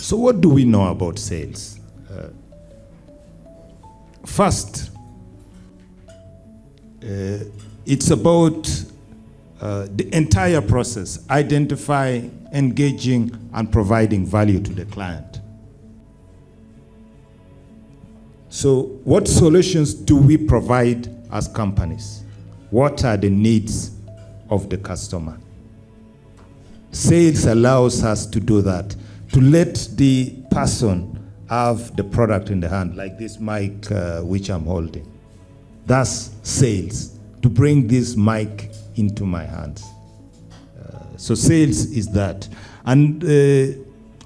So what do we know about sales? First, it's about the entire process, identify, engaging, and providing value to the client. So what solutions do we provide as companies? What are the needs of the customer? Sales allows us to do that, to let the person have the product in the hand, like this mic which I'm holding. That's sales, to bring this mic into my hands. So sales is that. And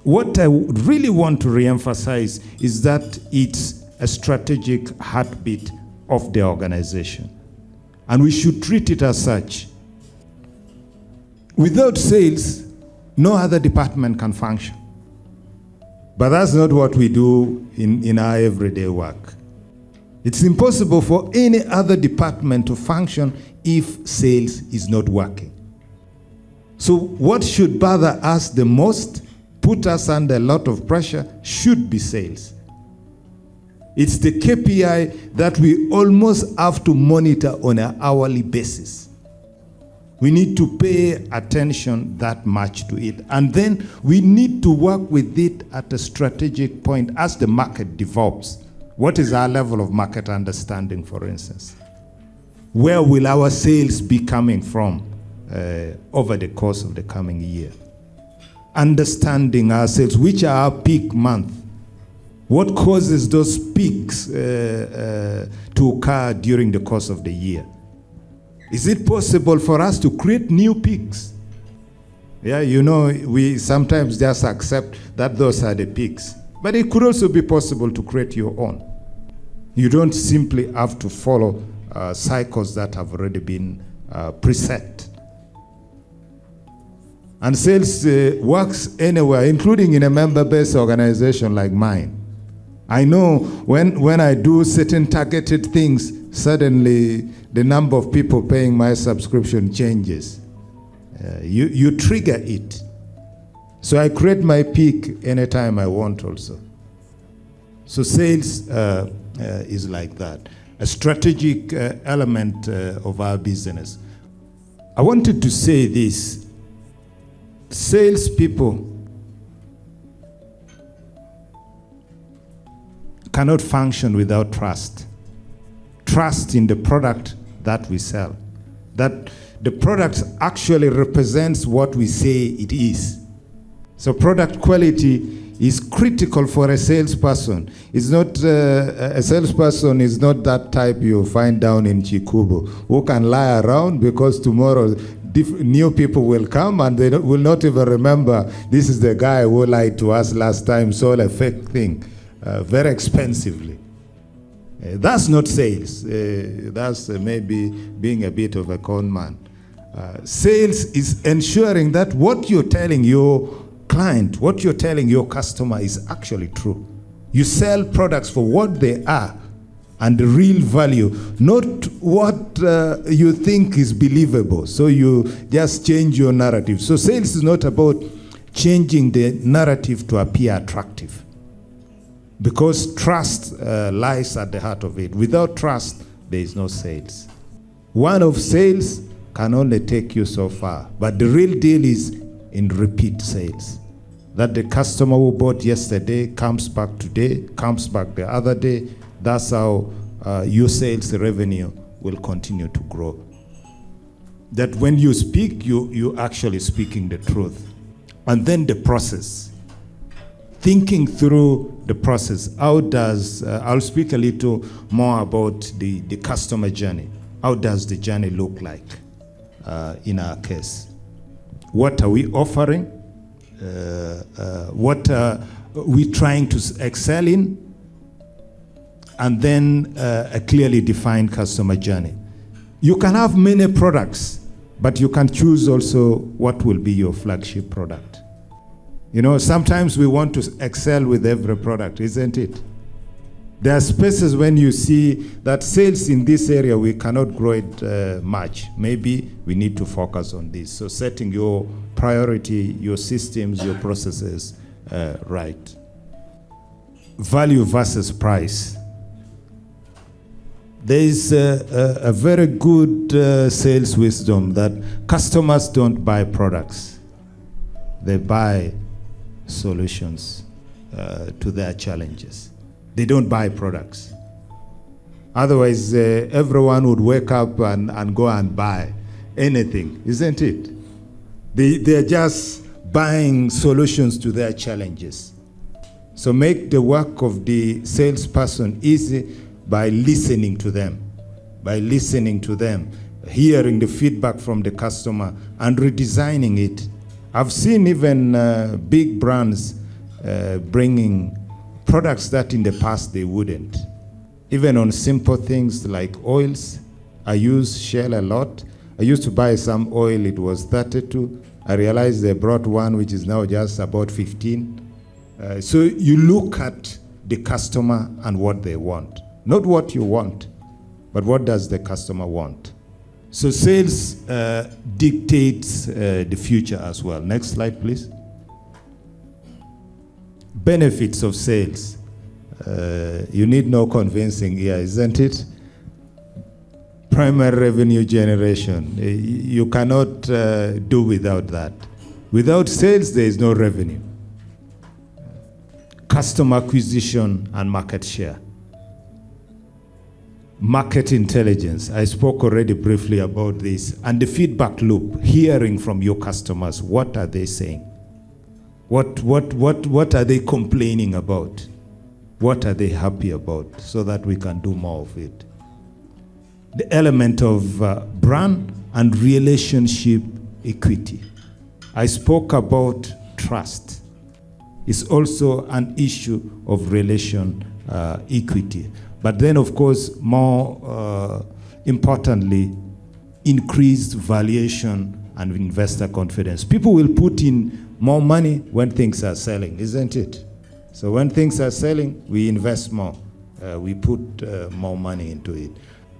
what I really want to re-emphasize is that it's a strategic heartbeat of the organization. And we should treat it as such. Without sales, no other department can function. But that's not what we do in our everyday work. It's impossible for any other department to function if sales is not working. So what should bother us the most, put us under a lot of pressure, should be sales. It's the KPI that we almost have to monitor on an hourly basis. We need to pay attention that much to it. And then we need to work with it at a strategic point as the market develops. What is our level of market understanding, for instance? Where will our sales be coming from over the course of the coming year? Understanding our sales, which are our peak month. What causes those peaks to occur during the course of the year? Is it possible for us to create new peaks? Yeah, you know, we sometimes just accept that those are the peaks. But it could also be possible to create your own. You don't simply have to follow cycles that have already been preset. And sales works anywhere, including in a member-based organization like mine. I know when I do certain targeted things, suddenly the number of people paying my subscription changes. You trigger it. So I create my peak anytime I want also. So sales is like that, a strategic element of our business. I wanted to say this. Salespeople cannot function without trust. Trust in the product that we sell. That the product actually represents what we say it is. So product quality is critical for a salesperson. It's not a salesperson is not that type you find down in Chikubu who can lie around because tomorrow new people will come and they will not even remember this is the guy who lied to us last time, sold a fake thing very expensively. That's not sales. That's maybe being a bit of a con man. Sales is ensuring that what you're telling your client, what you're telling your customer is actually true. You sell products for what they are and the real value, not what you think is believable. So you just change your narrative. So sales is not about changing the narrative to appear attractive, because trust lies at the heart of it. Without trust, there is no sales. One of sales can only take you so far, but the real deal is in repeat sales. That the customer who bought yesterday comes back today, comes back the other day. That's how your sales revenue will continue to grow. That when you speak, you're actually speaking the truth. And then the process. Thinking through the process. How does, I'll speak a little more about the customer journey. How does the journey look like in our case? What are we offering? What are we trying to excel in? And then a clearly defined customer journey. You can have many products, but you can choose also what will be your flagship product. You know, sometimes we want to excel with every product, isn't it? There are spaces when you see that sales in this area, we cannot grow it much. Maybe we need to focus on this. So setting your priority, your systems, your processes right. Value versus price. There is a very good sales wisdom that customers don't buy products. They buy solutions to their challenges. They don't buy products. Otherwise, everyone would wake up and go and buy anything, isn't it? They're just buying solutions to their challenges. So make the work of the salesperson easy by listening to them, hearing the feedback from the customer and redesigning it. I've seen even big brands bringing products that in the past they wouldn't. Even on simple things like oils, I use Shell a lot. I used to buy some oil, it was 32. I realized they brought one which is now just about 15. So you look at the customer and what they want. Not what you want, but what does the customer want? So sales dictates the future as well. Next slide, please. Benefits of sales. You need no convincing here, isn't it? Primary revenue generation. You cannot do without that. Without sales, there is no revenue. Customer acquisition and market share. Market intelligence. I spoke already briefly about this. And the feedback loop, hearing from your customers. What are they saying? What are they complaining about? What are they happy about? So that we can do more of it. The element of brand and relationship equity. I spoke about trust. It's also an issue of relation equity. But then, of course, more importantly, increased valuation and investor confidence. People will put in more money when things are selling, isn't it? So when things are selling, we invest more. We put more money into it.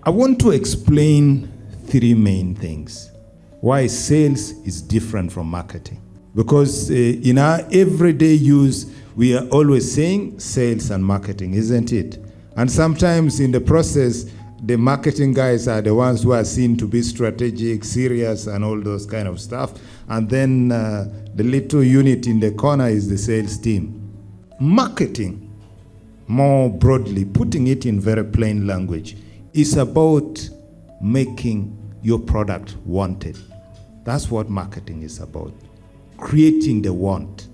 I want to explain three main things. Why sales is different from marketing. Because in our everyday use, we are always saying sales and marketing, isn't it? And sometimes in the process, the marketing guys are the ones who are seen to be strategic, serious, and all those kind of stuff. And then the little unit in the corner is the sales team. Marketing, more broadly, putting it in very plain language, is about making your product wanted. That's what marketing is about, creating the want.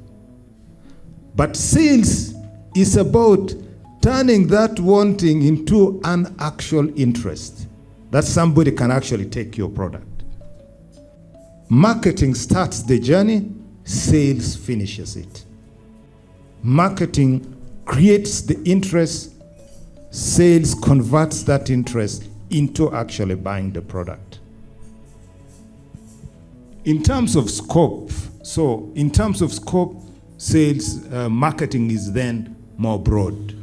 But sales is about turning that wanting into an actual interest, that somebody can actually take your product. Marketing starts the journey, sales finishes it. Marketing creates the interest, sales converts that interest into actually buying the product. In terms of scope, sales, marketing is then more broad,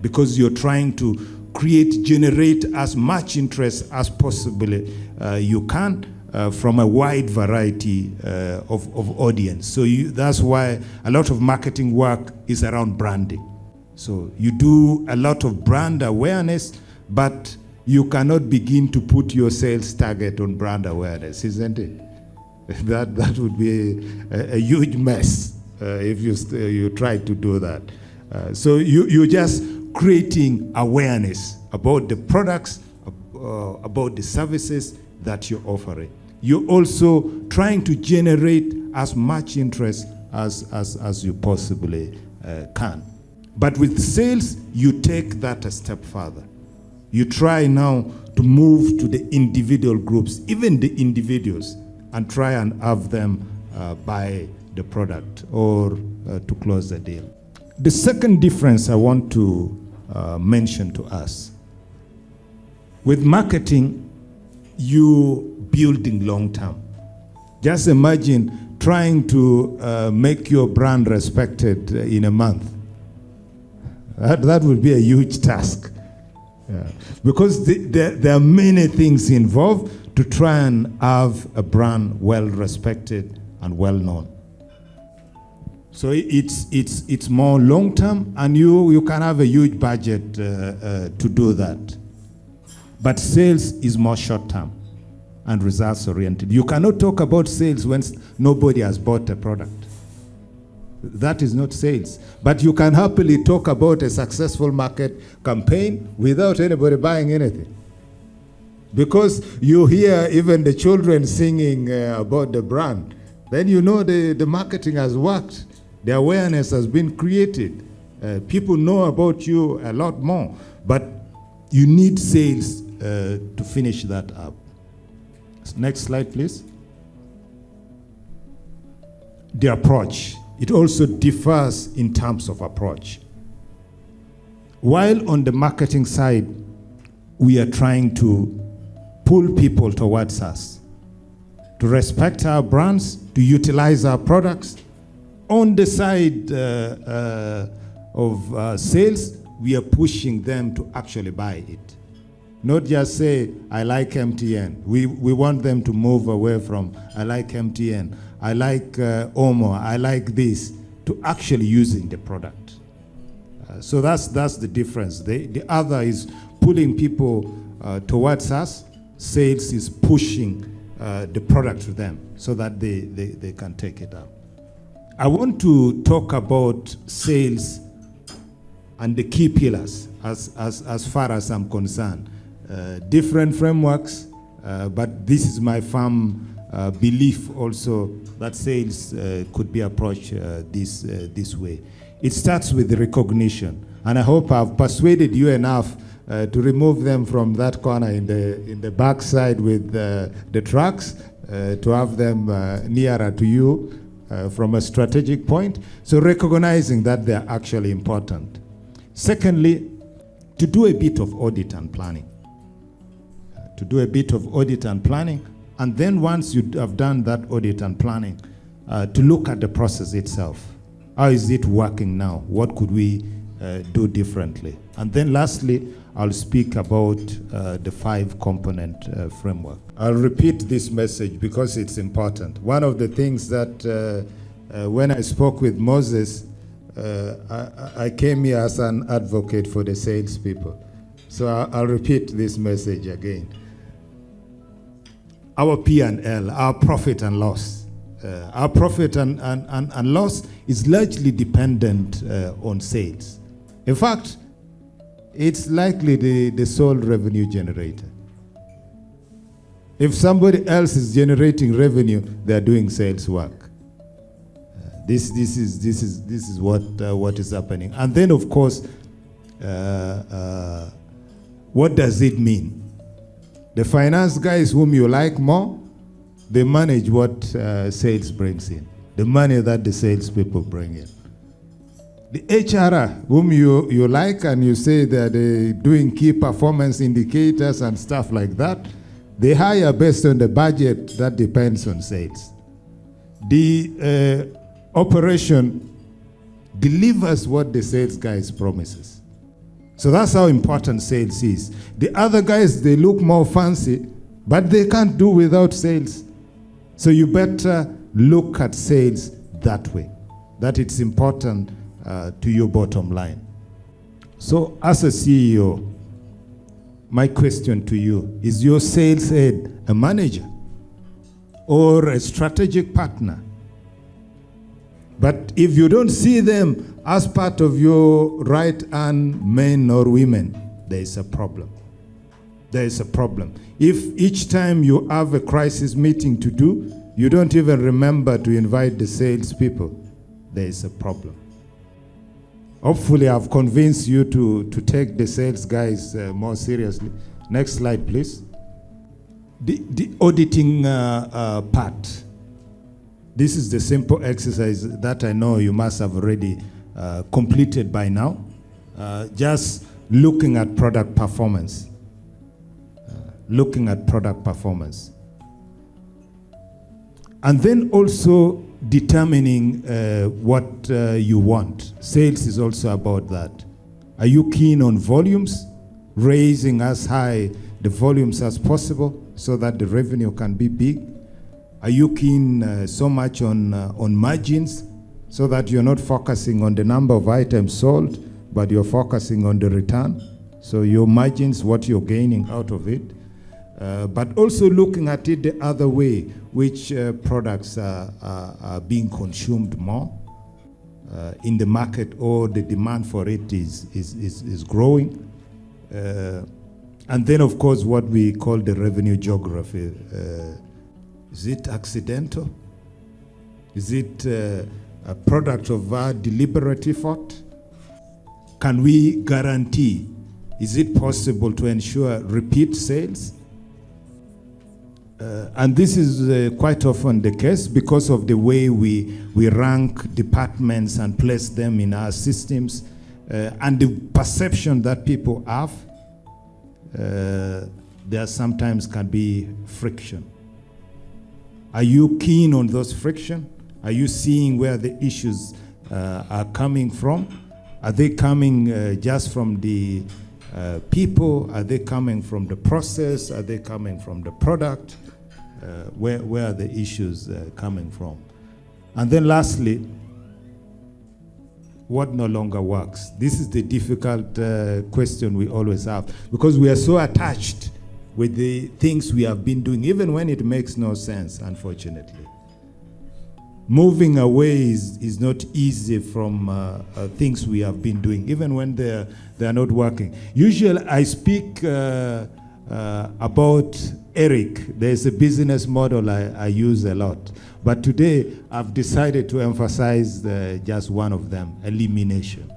because you're trying to generate as much interest as possibly you can from a wide variety of audience. So that's why a lot of marketing work is around branding. So you do a lot of brand awareness, but you cannot begin to put your sales target on brand awareness, isn't it? That would be a huge mess if you try to do that. So you're just creating awareness about the products, about the services that you're offering. You're also trying to generate as much interest as you possibly can. But with sales, you take that a step further. You try now to move to the individual groups, even the individuals, and try and have them buy the product or to close the deal. The second difference I want to mention to us, with marketing, you building long term. Just imagine trying to make your brand respected in a month. That would be a huge task. Yeah. Because there are many things involved to try and have a brand well respected and well known. So it's more long term, and you can have a huge budget to do that. But sales is more short term and results oriented. You cannot talk about sales when nobody has bought a product. That is not sales. But you can happily talk about a successful market campaign without anybody buying anything. Because you hear even the children singing about the brand, then you know the marketing has worked. The awareness has been created. People know about you a lot more. But you need sales to finish that up. Next slide, please. The approach. It also differs in terms of approach. While on the marketing side, we are trying to pull people towards us, to respect our brands, to utilize our products. On the side of sales, we are pushing them to actually buy it. Not just say, I like MTN. We want them to move away from, I like MTN, I like Omo, I like this, to actually using the product. So that's the difference. The other is pulling people towards us. Sales is pushing the product to them so that they can take it up. I want to talk about sales and the key pillars as far as I'm concerned. Different frameworks, but this is my firm belief also that sales could be approached this way. It starts with the recognition, and I hope I've persuaded you enough to remove them from that corner in the back side with the trucks, to have them nearer to you from a strategic point. So recognizing that they're actually important. Secondly, to do a bit of audit and planning. And then once you have done that audit and planning, to look at the process itself. How is it working now? What could we do differently? And then lastly, I'll speak about the 5-component framework. I'll repeat this message because it's important. One of the things that when I spoke with Moses, I came here as an advocate for the salespeople. So I'll repeat this message again. Our P&L, our profit and loss. Our profit and loss is largely dependent on sales. In fact, it's likely the sole revenue generator. If somebody else is generating revenue, they're doing sales work. This is what is happening. And then, of course, what does it mean? The finance guys whom you like more, they manage what sales brings in, the money that the salespeople bring in. The HR whom you like and you say that they're doing key performance indicators and stuff like that, they hire based on the budget that depends on sales. The operation delivers what the sales guys promises. So that's how important sales is. The other guys, they look more fancy, but they can't do without sales. So you better look at sales that way, that it's important to your bottom line. So as a CEO, my question to you, is your sales head a manager or a strategic partner? But if you don't see them as part of your right-hand men or women, there is a problem. There is a problem. If each time you have a crisis meeting to do, you don't even remember to invite the salespeople, there is a problem. Hopefully, I've convinced you to take the sales guys more seriously. Next slide, please. The auditing part. This is the simple exercise that I know you must have already completed by now. Just looking at product performance. And then also determining what you want. Sales is also about that. Are you keen on volumes? Raising as high the volumes as possible so that the revenue can be big? Are you keen so much on margins so that you're not focusing on the number of items sold, but you're focusing on the return. So your margins, what you're gaining out of it. But also looking at it the other way, which products are being consumed more in the market, or the demand for it is growing. And then, of course, what we call the revenue geography. Is it accidental? Is it a product of our deliberate effort? Can we guarantee? Is it possible to ensure repeat sales? And this is quite often the case because of the way we rank departments and place them in our systems, and the perception that people have. There sometimes can be friction. Are you keen on those friction? Are you seeing where the issues are coming from? Are they coming just from the people? Are they coming from the process? Are they coming from the product? Where are the issues coming from? And then lastly, what no longer works? This is the difficult question we always have, because we are so attached with the things we have been doing, even when it makes no sense, unfortunately. Moving away is not easy from things we have been doing, even when they are not working. Usually I speak about Eric. There's a business model I use a lot. But today, I've decided to emphasize just one of them, elimination.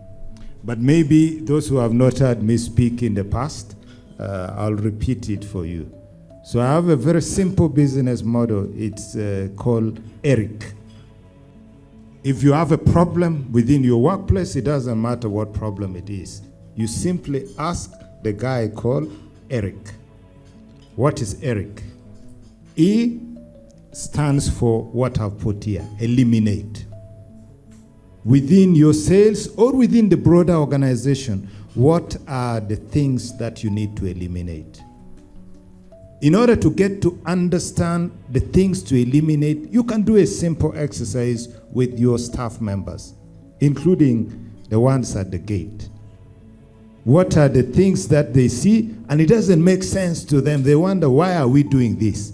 But maybe those who have not heard me speak in the past, I'll repeat it for you. So I have a very simple business model. It's called Eric. If you have a problem within your workplace, it doesn't matter what problem it is. You simply ask the guy called Eric. What is Eric? E stands for what I've put here, eliminate. Within your sales or within the broader organization, what are the things that you need to eliminate? In order to get to understand the things to eliminate, you can do a simple exercise with your staff members, including the ones at the gate. What are the things that they see and it doesn't make sense to them? They wonder, why are we doing this?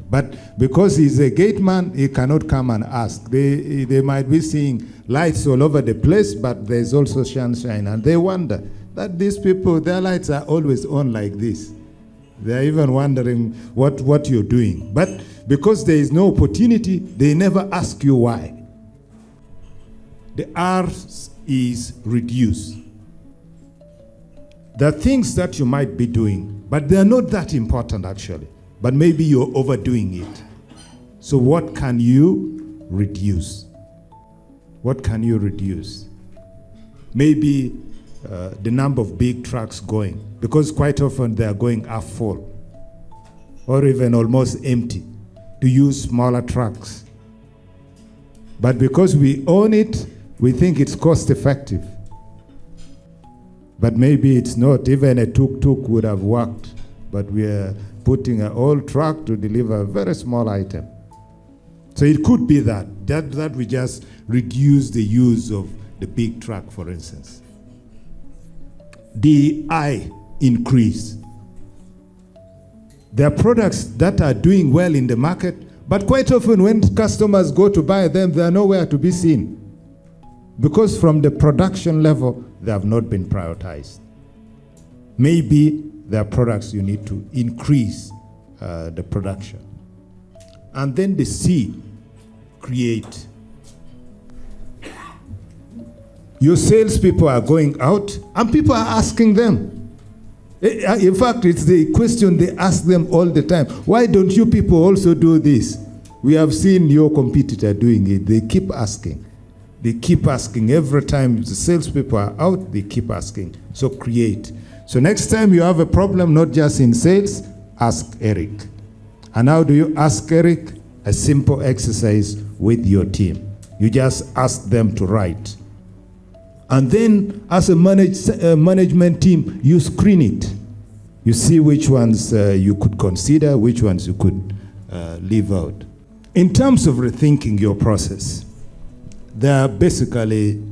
But because he's a gate man, he cannot come and ask. They might be seeing lights all over the place, but there's also sunshine. And they wonder that these people, their lights are always on like this. They're even wondering what you're doing. But because there is no opportunity, they never ask you why. The R is reduce. There are things that you might be doing, but they're not that important actually. But maybe you're overdoing it. So what can you reduce? What can you reduce? Maybe the number of big trucks going, because quite often they are going half full or even almost empty, to use smaller trucks. But because we own it, we think it's cost effective. But maybe it's not. Even a tuk-tuk would have worked, but we are putting an old truck to deliver a very small item. So it could be that we just reduce the use of the big truck, for instance. The I increase. There are products that are doing well in the market, but quite often when customers go to buy them, they are nowhere to be seen. Because from the production level, they have not been prioritized. Maybe there are products you need to increase the production. And then the C, create. Your salespeople are going out and people are asking them. In fact, it's the question they ask them all the time. Why don't you people also do this? We have seen your competitor doing it. They keep asking. They keep asking. Every time the salespeople are out, they keep asking. So create. So next time you have a problem, not just in sales, ask Eric. And how do you ask Eric? A simple exercise with your team. You just ask them to write. And then as a management team, you screen it. You see which ones you could consider, which ones you could leave out. In terms of rethinking your process, There are basically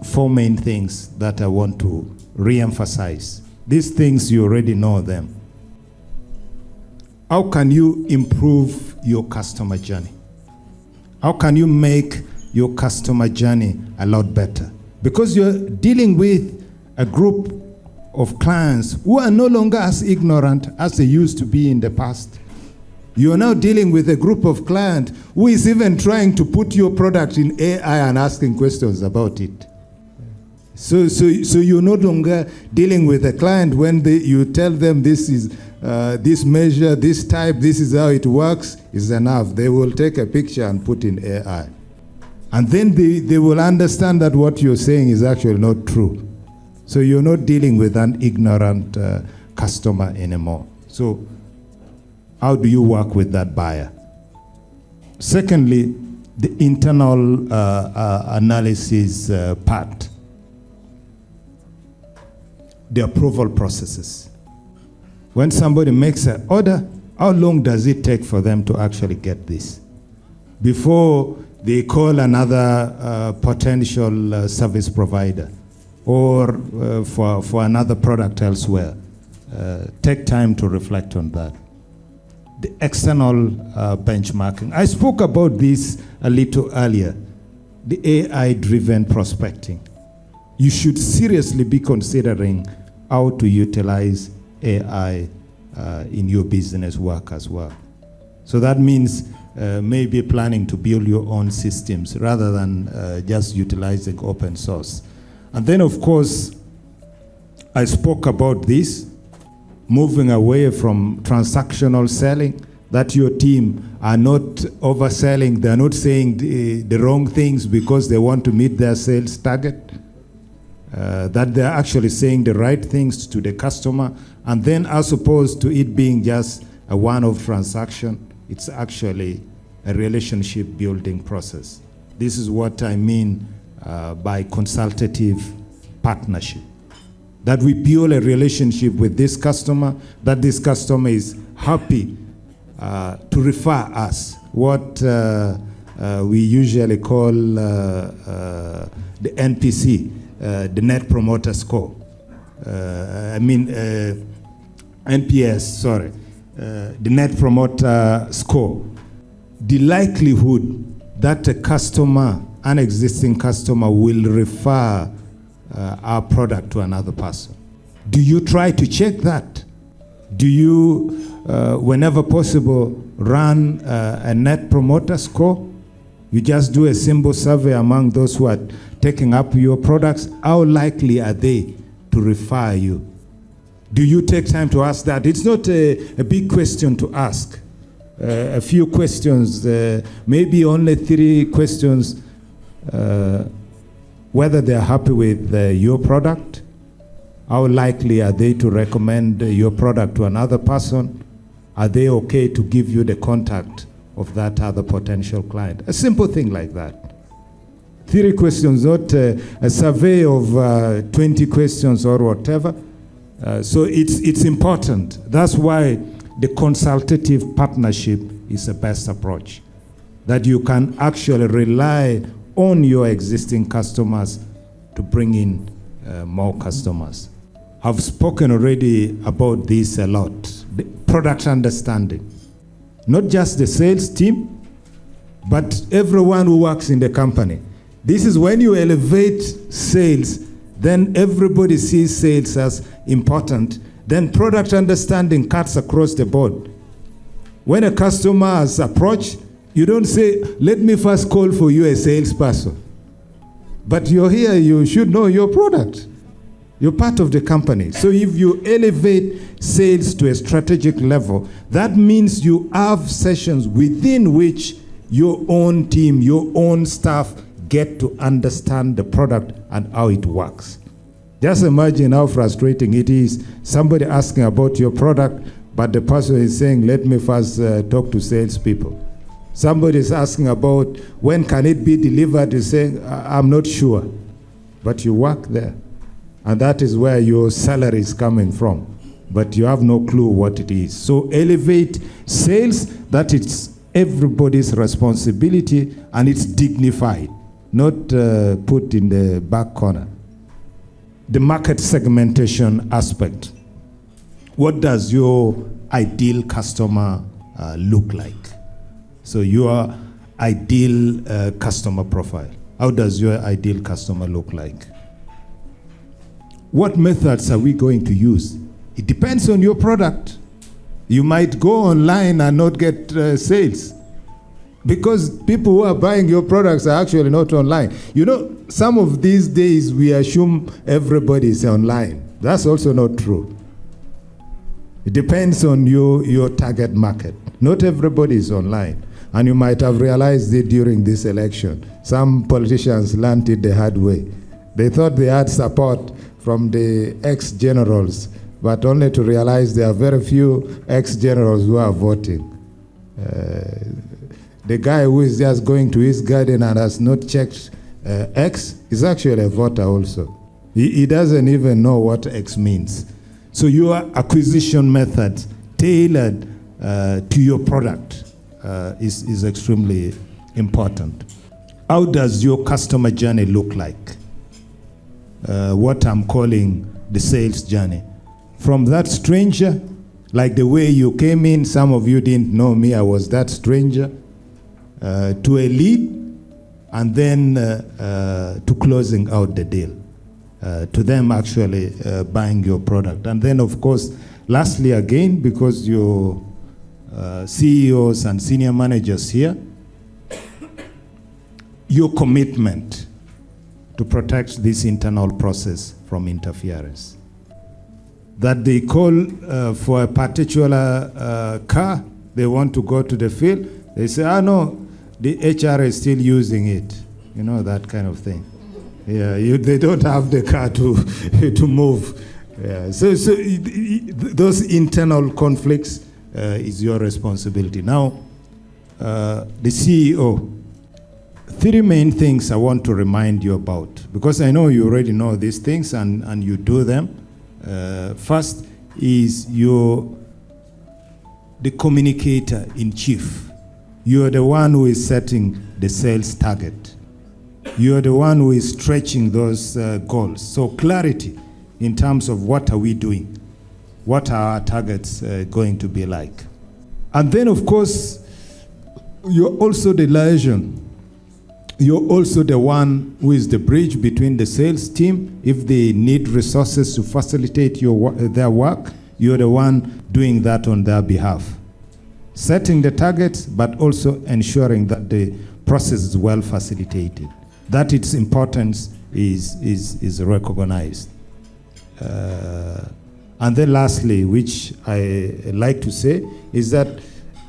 four main things that I want to re-emphasize. These things, you already know them. How can you improve your customer journey? How can you make your customer journey a lot better? Because you're dealing with a group of clients who are no longer as ignorant as they used to be in the past. You are now dealing with a group of clients who is even trying to put your product in AI and asking questions about it. So you're no longer dealing with a client when you tell them this is this measure, this type, this is how it works, is enough. They will take a picture and put in AI. And then they will understand that what you're saying is actually not true. So you're not dealing with an ignorant customer anymore. So how do you work with that buyer? Secondly, the internal analysis part. The approval processes. When somebody makes an order, how long does it take for them to actually get this? Before they call another potential service provider or for another product elsewhere. Take time to reflect on that. The external benchmarking. I spoke about this a little earlier. The AI-driven prospecting. You should seriously be considering how to utilize AI in your business work as well. So that means maybe planning to build your own systems rather than just utilizing open source. And then, of course, I spoke about this, moving away from transactional selling, that your team are not overselling, they're not saying the wrong things because they want to meet their sales target. That they're actually saying the right things to the customer, and then as opposed to it being just a one-off transaction, it's actually a relationship building process. This is what I mean by consultative partnership. That we build a relationship with this customer, that this customer is happy to refer us, what we usually call the NPC. The Net Promoter Score. NPS, sorry. The Net Promoter Score. The likelihood that a customer, an existing customer, will refer our product to another person. Do you try to check that? Do you, whenever possible, run a Net Promoter Score? You just do a simple survey among those who are taking up your products. How likely are they to refer you? Do you take time to ask that? It's not a big question to ask. A few questions, maybe only 3 questions, whether they're happy with your product, how likely are they to recommend your product to another person, are they okay to give you the contact of that other potential client? A simple thing like that. 3 questions, not a survey of 20 questions or whatever. So it's important. That's why the consultative partnership is the best approach. That you can actually rely on your existing customers to bring in more customers. I've spoken already about this a lot. The product understanding. Not just the sales team, but everyone who works in the company. This is when you elevate sales, then everybody sees sales as important. Then product understanding cuts across the board. When a customer has approached, you don't say, let me first call for you a salesperson. But you're here, you should know your product. You're part of the company. So if you elevate sales to a strategic level, that means you have sessions within which your own team, your own staff get to understand the product and how it works. Just imagine how frustrating it is, somebody asking about your product, but the person is saying, let me first talk to salespeople. Somebody is asking about when can it be delivered, you're saying, I'm not sure. But you work there. And that is where your salary is coming from. But you have no clue what it is. So elevate sales, that it's everybody's responsibility and it's dignified. not put in the back corner. The market segmentation aspect. What does your ideal customer look like? So your ideal customer profile. How does your ideal customer look like? What methods are we going to use? It depends on your product. You might go online and not get sales because people who are buying your products are actually not online. You know, some of these days we assume everybody is online. That's also not true. It depends on your target market. Not everybody is online. And you might have realized it during this election. Some politicians learned it the hard way. They thought they had support from the ex-generals, but only to realize there are very few ex-generals who are voting. The guy who is just going to his garden and has not checked X is actually a voter also. He doesn't even know what X means. So your acquisition method tailored to your product is extremely important. How does your customer journey look like? What I'm calling the sales journey. From that stranger, like the way you came in, some of you didn't know me, I was that stranger, to a lead, and then to closing out the deal, to them actually buying your product. And then, of course, lastly again, because your CEOs and senior managers here, your commitment to protect this internal process from interference. That they call for a particular car, they want to go to the field, they say, no, the HR is still using it. You know, that kind of thing. Yeah, they don't have the car to move. Yeah. So those internal conflicts is your responsibility. Now, the CEO, 3 main things I want to remind you about, because I know you already know these things and you do them. First is the communicator in chief. You're the one who is setting the sales target. You're the one who is stretching those goals. So clarity in terms of what are we doing, what are our targets going to be like. And then, of course, you're also the liaison. You're also the one who is the bridge between the sales team. If they need resources to facilitate their work, you're the one doing that on their behalf. Setting the targets, but also ensuring that the process is well facilitated, that its importance is recognized. And then lastly, which I like to say, is that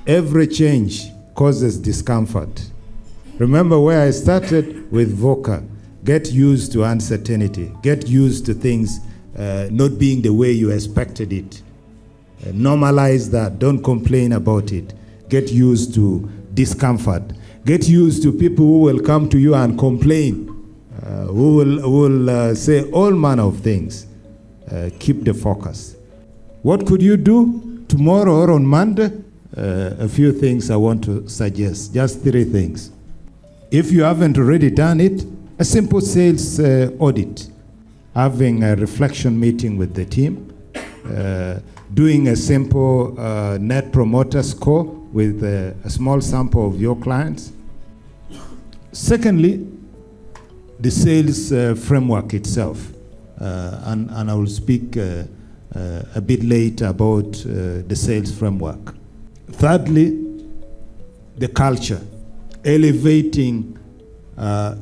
every change causes discomfort. Remember where I started with VOCA. Get used to uncertainty. Get used to things not being the way you expected it. Normalize that. Don't complain about it. Get used to discomfort. Get used to people who will come to you and complain, who will say all manner of things. Keep the focus. What could you do tomorrow or on Monday? A few things I want to suggest. Just 3 things. If you haven't already done it, a simple sales audit, having a reflection meeting with the team, doing a simple net promoter score with a small sample of your clients. Secondly, the sales framework itself, and I will speak a bit later about the sales framework. Thirdly, the culture. Elevating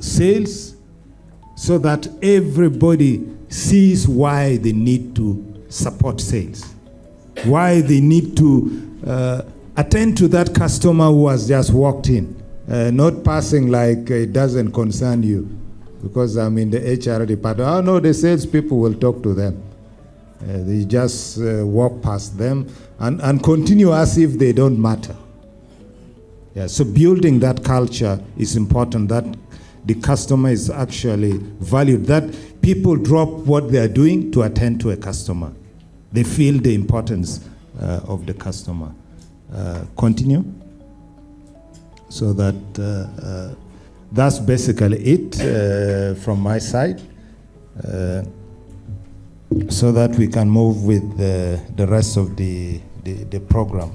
sales so that everybody sees why they need to support sales, why they need to attend to that customer who has just walked in, not passing like it doesn't concern you, because I'm in the HR department. Oh no, the salespeople will talk to them. They just walk past them and continue as if they don't matter. Yeah, so building that culture is important, that the customer is actually valued, that people drop what they are doing to attend to a customer. They feel the importance of the customer. Continue. So that that's basically it from my side, so that we can move with the rest of the program.